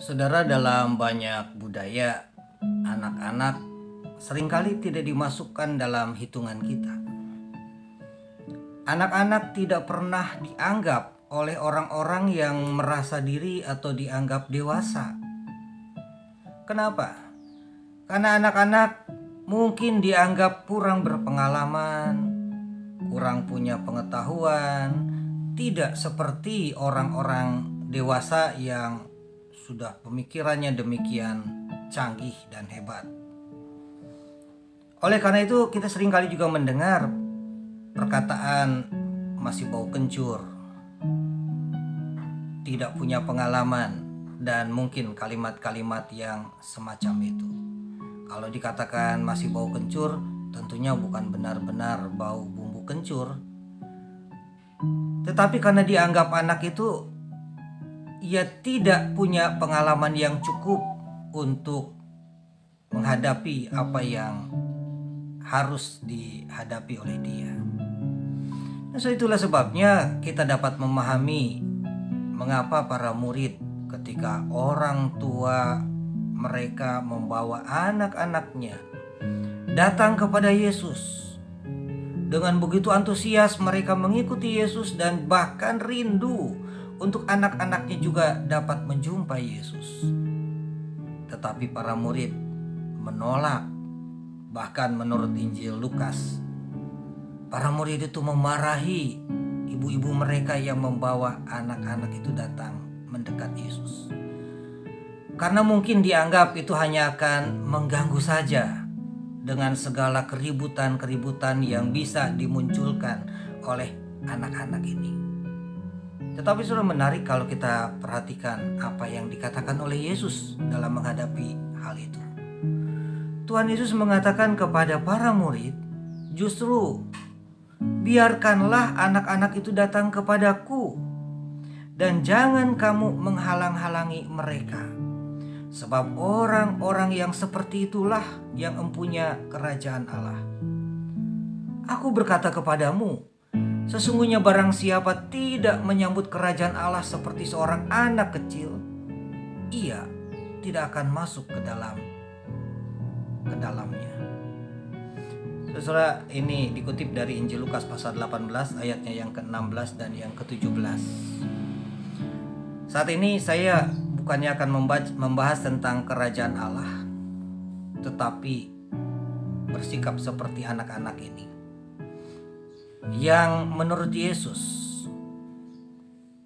Saudara, dalam banyak budaya, anak-anak seringkali tidak dimasukkan dalam hitungan kita. Anak-anak tidak pernah dianggap oleh orang-orang yang merasa diri atau dianggap dewasa. Kenapa? Karena anak-anak mungkin dianggap kurang berpengalaman, kurang punya pengetahuan, tidak seperti orang-orang dewasa yang sudah pemikirannya demikian canggih dan hebat. Oleh karena itu kita seringkali juga mendengar perkataan masih bau kencur, tidak punya pengalaman, dan mungkin kalimat-kalimat yang semacam itu. Kalau dikatakan masih bau kencur, tentunya bukan benar-benar bau bumbu kencur, tetapi karena dianggap anak itu ia tidak punya pengalaman yang cukup untuk menghadapi apa yang harus dihadapi oleh dia. Nah, itulah sebabnya kita dapat memahami mengapa para murid ketika orang tua mereka membawa anak-anaknya datang kepada Yesus. Dengan begitu antusias mereka mengikuti Yesus dan bahkan rindu untuk anak-anaknya juga dapat menjumpai Yesus. Tetapi para murid menolak. Bahkan menurut Injil Lukas, para murid itu memarahi ibu-ibu mereka yang membawa anak-anak itu datang mendekat Yesus. Karena mungkin dianggap itu hanya akan mengganggu saja dengan segala keributan-keributan yang bisa dimunculkan oleh anak-anak ini. Tetapi sudah menarik kalau kita perhatikan apa yang dikatakan oleh Yesus dalam menghadapi hal itu. Tuhan Yesus mengatakan kepada para murid, justru biarkanlah anak-anak itu datang kepadaku dan jangan kamu menghalang-halangi mereka. Sebab orang-orang yang seperti itulah yang mempunyai kerajaan Allah. Aku berkata kepadamu, sesungguhnya barang siapa tidak menyambut kerajaan Allah seperti seorang anak kecil, ia tidak akan masuk ke dalamnya. Saudara, ini dikutip dari Injil Lukas pasal 18 ayatnya yang ke-16 dan yang ke-17. Saat ini saya bukannya akan membahas tentang kerajaan Allah, tetapi bersikap seperti anak-anak ini yang menurut Yesus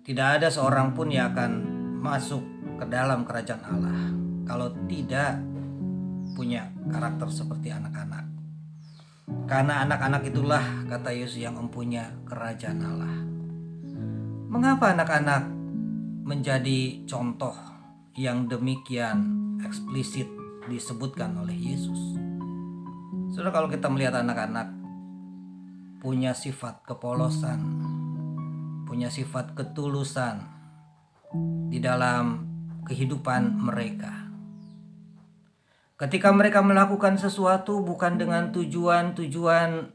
tidak ada seorang pun yang akan masuk ke dalam kerajaan Allah kalau tidak punya karakter seperti anak-anak. Karena anak-anak itulah, kata Yesus, yang mempunyai kerajaan Allah. Mengapa anak-anak menjadi contoh yang demikian eksplisit disebutkan oleh Yesus? Saudara, kalau kita melihat anak-anak punya sifat kepolosan, punya sifat ketulusan di dalam kehidupan mereka. Ketika mereka melakukan sesuatu bukan dengan tujuan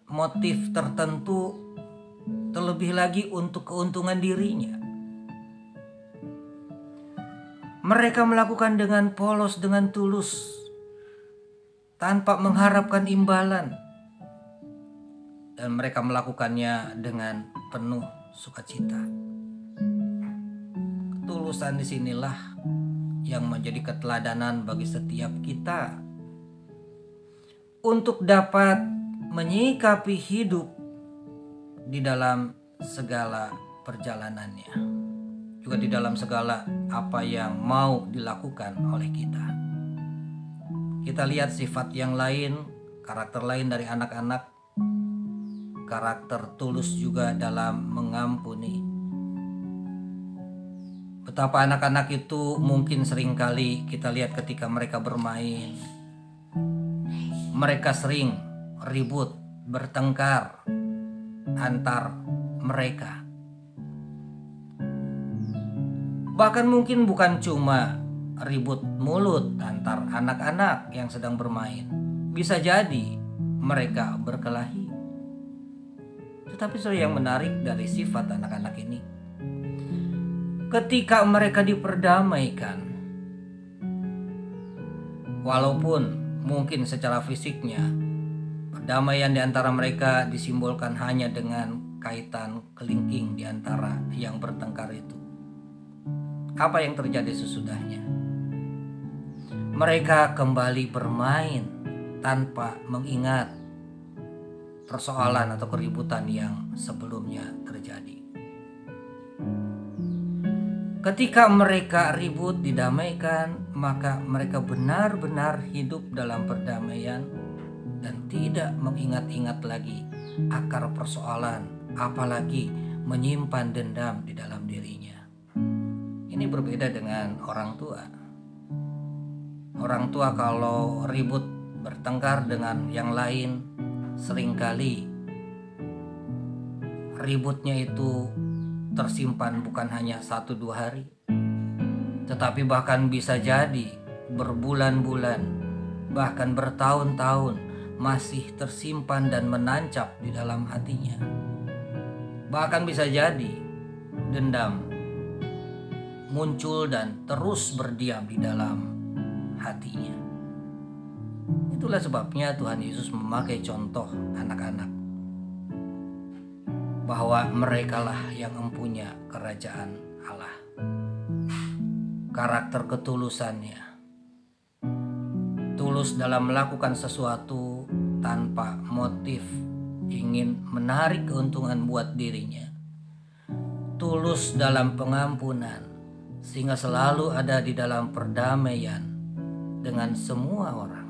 motif tertentu, terlebih lagi untuk keuntungan dirinya. Mereka melakukan dengan polos, dengan tulus, tanpa mengharapkan imbalan. Dan mereka melakukannya dengan penuh sukacita. Ketulusan disinilah yang menjadi keteladanan bagi setiap kita untuk dapat menyikapi hidup di dalam segala perjalanannya, juga di dalam segala apa yang mau dilakukan oleh kita. Kita lihat sifat yang lain, karakter lain dari anak-anak, karakter tulus juga dalam mengampuni. Betapa anak-anak itu mungkin seringkali kita lihat ketika mereka bermain, mereka sering ribut, bertengkar antar mereka. Bahkan mungkin bukan cuma ribut mulut antar anak-anak yang sedang bermain, bisa jadi mereka berkelahi. Tetapi yang menarik dari sifat anak-anak ini, ketika mereka diperdamaikan, Walaupun mungkin secara fisiknya perdamaian di antara mereka disimbolkan hanya dengan kaitan kelingking di antara yang bertengkar itu. Apa yang terjadi sesudahnya? Mereka kembali bermain tanpa mengingat persoalan atau keributan yang sebelumnya terjadi. Ketika mereka ribut didamaikan, maka mereka benar-benar hidup dalam perdamaian dan tidak mengingat-ingat lagi akar persoalan, apalagi menyimpan dendam di dalam dirinya. Ini berbeda dengan orang tua. Orang tua kalau ribut bertengkar dengan yang lain, seringkali ributnya itu tersimpan bukan hanya 1-2 hari, tetapi bahkan bisa jadi berbulan-bulan, bahkan bertahun-tahun masih tersimpan dan menancap di dalam hatinya. Bahkan bisa jadi dendam muncul dan terus berdiam di dalam hatinya. Itulah sebabnya Tuhan Yesus memakai contoh anak-anak, bahwa merekalah yang mempunyai kerajaan Allah. Karakter ketulusannya, tulus dalam melakukan sesuatu tanpa motif ingin menarik keuntungan buat dirinya, tulus dalam pengampunan sehingga selalu ada di dalam perdamaian dengan semua orang.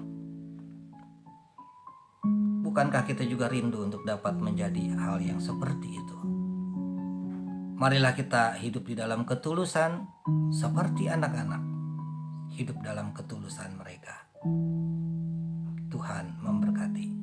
Bukankah kita juga rindu untuk dapat menjadi hal yang seperti itu? Marilah kita hidup di dalam ketulusan seperti anak-anak hidup dalam ketulusan mereka. Tuhan memberkati.